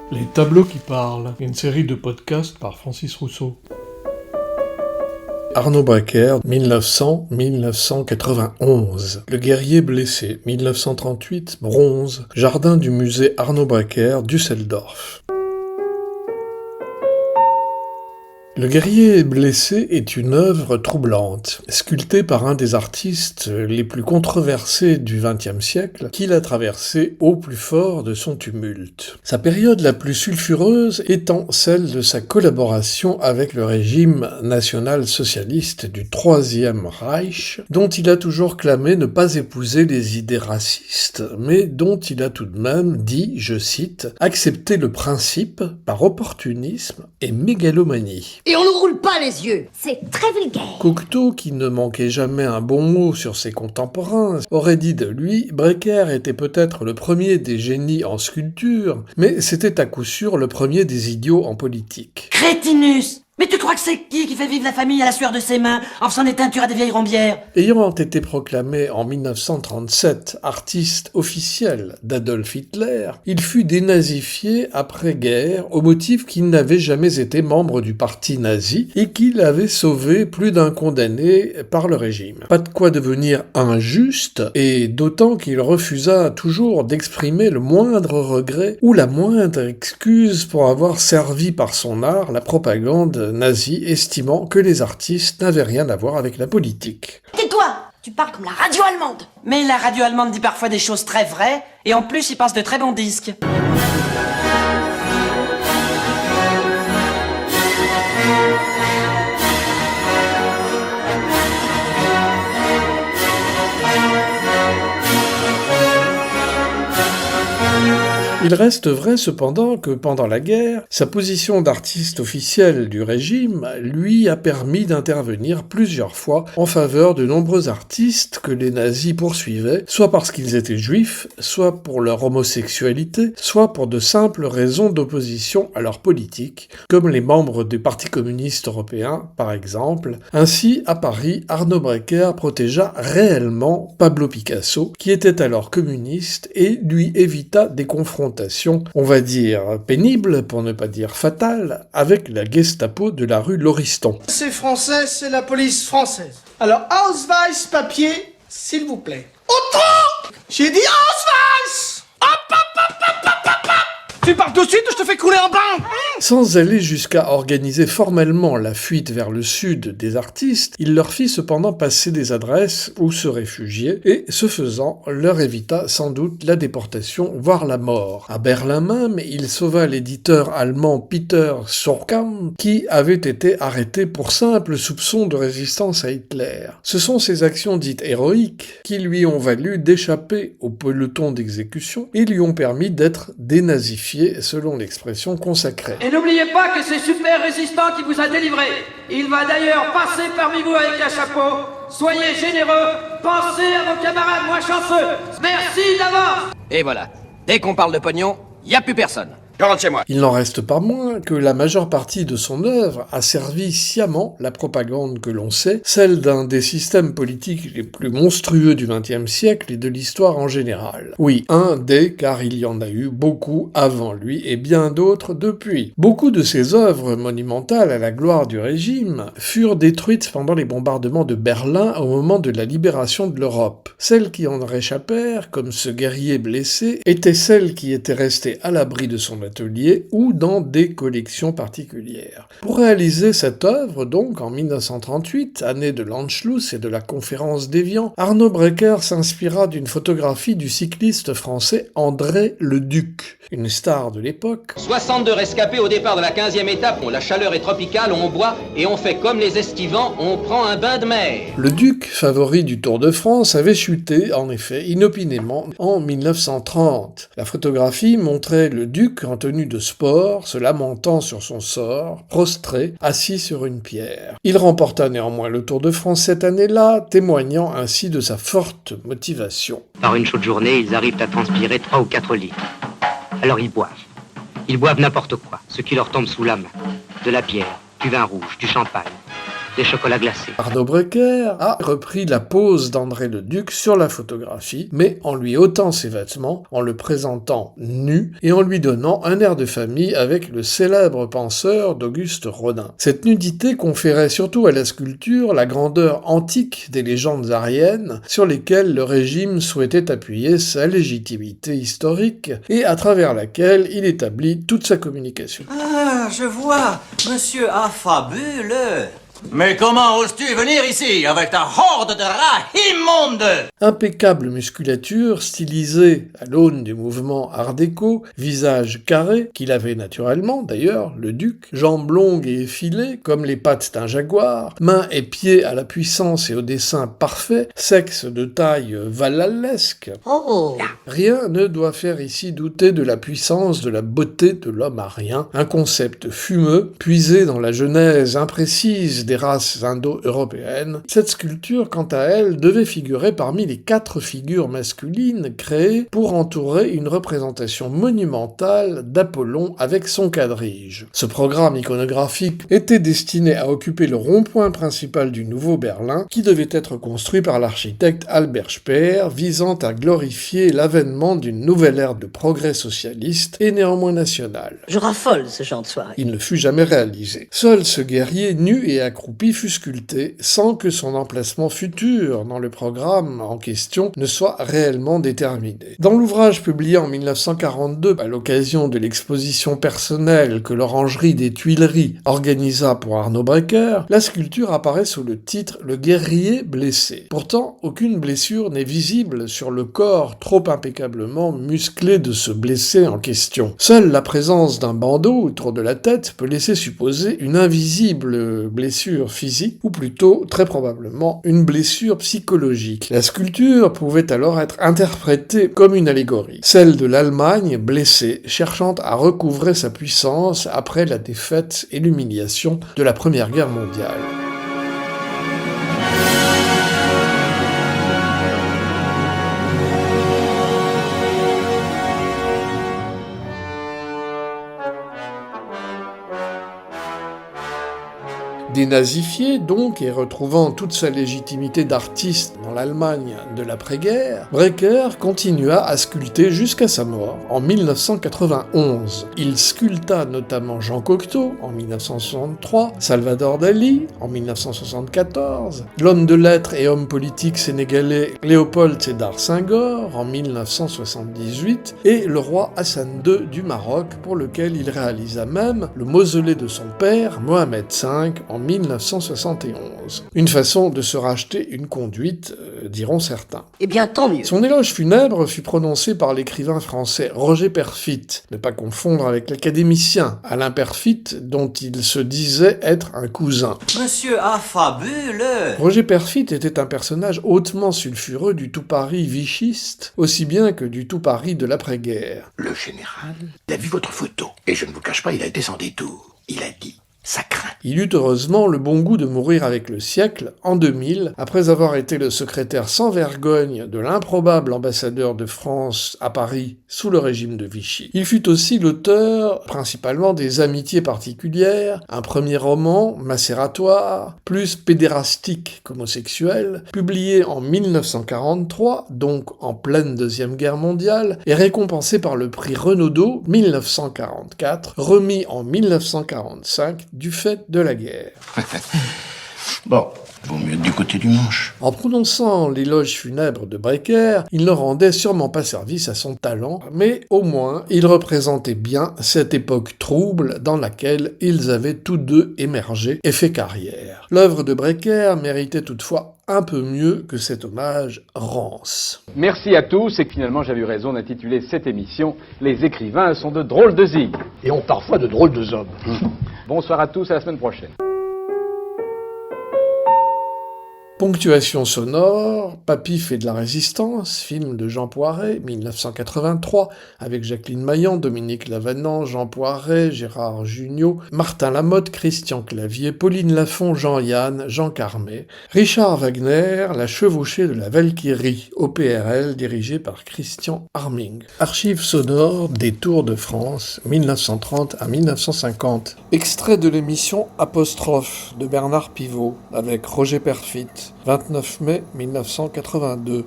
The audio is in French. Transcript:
Les tableaux qui parlent, une série de podcasts par Francis Rousseau. Arnaud Breker, 1900-1991. Le guerrier blessé, 1938, bronze, jardin du musée Arnaud Breker, Düsseldorf. Le guerrier blessé est une œuvre troublante, sculptée par un des artistes les plus controversés du XXe siècle, qui l'a traversé au plus fort de son tumulte. Sa période la plus sulfureuse étant celle de sa collaboration avec le régime national-socialiste du Troisième Reich, dont il a toujours clamé ne pas épouser les idées racistes, mais dont il a tout de même dit, je cite, « accepter le principe par opportunisme et mégalomanie ». Et on ne roule pas les yeux. C'est très vulgaire. Cocteau, qui ne manquait jamais un bon mot sur ses contemporains, aurait dit de lui « Breker était peut-être le premier des génies en sculpture, mais c'était à coup sûr le premier des idiots en politique. » Crétinus! Mais tu crois que c'est qui fait vivre la famille à la sueur de ses mains, en faisant des teintures à des vieilles rombières? Ayant été proclamé en 1937 artiste officiel d'Adolf Hitler, il fut dénazifié après-guerre au motif qu'il n'avait jamais été membre du parti nazi et qu'il avait sauvé plus d'un condamné par le régime. Pas de quoi devenir injuste, et d'autant qu'il refusa toujours d'exprimer le moindre regret ou la moindre excuse pour avoir servi par son art la propagande nazi, estimant que les artistes n'avaient rien à voir avec la politique. Tais-toi! Tu parles comme la radio allemande. Mais la radio allemande dit parfois des choses très vraies, et en plus il passe de très bons disques. Il reste vrai cependant que pendant la guerre, sa position d'artiste officiel du régime lui a permis d'intervenir plusieurs fois en faveur de nombreux artistes que les nazis poursuivaient, soit parce qu'ils étaient juifs, soit pour leur homosexualité, soit pour de simples raisons d'opposition à leur politique, comme les membres du Parti communiste européen par exemple. Ainsi, à Paris, Arnaud Breker protégea réellement Pablo Picasso, qui était alors communiste, et lui évita des confrontations, on va dire pénible, pour ne pas dire fatale, avec la Gestapo de la rue Lauriston. C'est français, c'est la police française. Alors, Ausweis, papier, s'il vous plaît. Autant! J'ai dit Ausweis! Hop, hop, hop, hop, hop, hop, hop! Tu pars tout de suite ou je te fais couler en bain! Sans aller jusqu'à organiser formellement la fuite vers le sud des artistes, il leur fit cependant passer des adresses où se réfugier, et ce faisant, leur évita sans doute la déportation, voire la mort. À Berlin même, il sauva l'éditeur allemand Peter Surkamp, qui avait été arrêté pour simple soupçon de résistance à Hitler. Ce sont ces actions dites héroïques qui lui ont valu d'échapper au peloton d'exécution et lui ont permis d'être dénazifié, selon l'expression consacrée. Et n'oubliez pas que c'est Super Résistant qui vous a délivré. Il va d'ailleurs passer parmi vous avec un chapeau. Soyez généreux, pensez à vos camarades moins chanceux. Merci d'avance. Et voilà, dès qu'on parle de pognon, y a plus personne. Je rentre chez moi. Il n'en reste pas moins que la majeure partie de son œuvre a servi sciemment la propagande que l'on sait, celle d'un des systèmes politiques les plus monstrueux du XXe siècle et de l'histoire en général. Oui, un des, car il y en a eu beaucoup avant lui et bien d'autres depuis. Beaucoup de ses œuvres monumentales à la gloire du régime furent détruites pendant les bombardements de Berlin au moment de la libération de l'Europe. Celles qui en réchappèrent, comme ce guerrier blessé, étaient celles qui étaient restées à l'abri de son atelier ou dans des collections particulières. Pour réaliser cette œuvre, donc, en 1938, année de l'Anschluss et de la conférence d'Évian, Arnaud Breker s'inspira d'une photographie du cycliste français André Leduc, une star de l'époque. 62 rescapés au départ de la 15e étape, la chaleur est tropicale, on boit et on fait comme les estivants, on prend un bain de mer. Leduc, favori du Tour de France, avait chuté, en effet, inopinément, en 1930. La photographie montrait Leduc en tenue de sport, se lamentant sur son sort, prostré, assis sur une pierre. Il remporta néanmoins le Tour de France cette année-là, témoignant ainsi de sa forte motivation. Par une chaude journée, ils arrivent à transpirer 3 ou 4 litres. Alors ils boivent. Ils boivent n'importe quoi, ce qui leur tombe sous la main. De la bière, du vin rouge, du champagne. des chocolats glacés. Arnaud Breker a repris la pose d'André le Duc sur la photographie, mais en lui ôtant ses vêtements, en le présentant nu et en lui donnant un air de famille avec le célèbre penseur d'Auguste Rodin. Cette nudité conférait surtout à la sculpture la grandeur antique des légendes aryennes sur lesquelles le régime souhaitait appuyer sa légitimité historique et à travers laquelle il établit toute sa communication. Ah, je vois, monsieur a fabuleux. Mais comment oses-tu venir ici avec ta horde de rats immondes? Impeccable musculature, stylisée à l'aune du mouvement art déco, visage carré, qu'il avait naturellement d'ailleurs, le duc, jambes longues et effilées, comme les pattes d'un jaguar, mains et pieds à la puissance et au dessin parfait, sexe de taille valhallesque. Oh. Rien ne doit faire ici douter de la puissance, de la beauté de l'homme arien, un concept fumeux, puisé dans la genèse imprécise des races indo-européennes. Cette sculpture, quant à elle, devait figurer parmi les 4 figures masculines créées pour entourer une représentation monumentale d'Apollon avec son quadrige. Ce programme iconographique était destiné à occuper le rond-point principal du Nouveau Berlin, qui devait être construit par l'architecte Albert Speer, visant à glorifier l'avènement d'une nouvelle ère de progrès socialiste et néanmoins national. Je raffole ce genre de soirée. Il ne fut jamais réalisé. Seul ce guerrier nu et accroupi fut sculpté, sans que son emplacement futur dans le programme en question ne soit réellement déterminé. Dans l'ouvrage publié en 1942 à l'occasion de l'exposition personnelle que l'Orangerie des Tuileries organisa pour Arnaud Breker, la sculpture apparaît sous le titre « Le guerrier blessé ». Pourtant, aucune blessure n'est visible sur le corps trop impeccablement musclé de ce blessé en question. Seule la présence d'un bandeau autour de la tête peut laisser supposer une invisible blessure physique, ou plutôt, très probablement, une blessure psychologique. La sculpture pouvait alors être interprétée comme une allégorie, celle de l'Allemagne blessée, cherchant à recouvrer sa puissance après la défaite et l'humiliation de la Première Guerre mondiale. Dénazifié donc et retrouvant toute sa légitimité d'artiste dans l'Allemagne de l'après-guerre, Breker continua à sculpter jusqu'à sa mort en 1991. Il sculpta notamment Jean Cocteau en 1963, Salvador Dali en 1974, l'homme de lettres et homme politique sénégalais Léopold Sédar Senghor en 1978 et le roi Hassan II du Maroc pour lequel il réalisa même le mausolée de son père Mohamed V en 1971. Une façon de se racheter une conduite, diront certains. Eh bien, tant mieux. Son éloge funèbre fut prononcé par l'écrivain français Roger Perfit, ne pas confondre avec l'académicien Alain Perfit, dont il se disait être un cousin. Monsieur a fabuleux. Roger Perfit était un personnage hautement sulfureux du tout Paris vichiste, aussi bien que du tout Paris de l'après-guerre. Le général a vu votre photo, et je ne vous cache pas, il a été sans détour. Il a dit: ça craint. Il eut heureusement le bon goût de mourir avec le siècle, en 2000, après avoir été le secrétaire sans vergogne de l'improbable ambassadeur de France à Paris sous le régime de Vichy. Il fut aussi l'auteur, principalement des Amitiés particulières, un premier roman, macératoire, plus pédérastique qu'homosexuel, publié en 1943, donc en pleine Deuxième Guerre mondiale, et récompensé par le prix Renaudot 1944, remis en 1945 du fait de la guerre. Bon, vaut mieux être du côté du manche. En prononçant l'éloge funèbre de Breker, il ne rendait sûrement pas service à son talent, mais au moins il représentait bien cette époque trouble dans laquelle ils avaient tous deux émergé et fait carrière. L'œuvre de Breker méritait toutefois un peu mieux que cet hommage rance. Merci à tous, et finalement j'avais eu raison d'intituler cette émission « Les écrivains sont de drôles de zig ». Et ont parfois de drôles de hommes. Bonsoir à tous, à la semaine prochaine. Ponctuation sonore, Papy fait de la résistance, film de Jean Poiret, 1983, avec Jacqueline Maillan, Dominique Lavanant, Jean Poiret, Gérard Jugnot, Martin Lamotte, Christian Clavier, Pauline Lafont, Jean-Yann, Jean Carmet, Richard Wagner, La chevauchée de la Valkyrie, OPRL, dirigé par Christian Arming. Archives sonores des Tours de France, 1930 à 1950. Extrait de l'émission Apostrophe de Bernard Pivot, avec Roger Perfit, 29 mai 1982.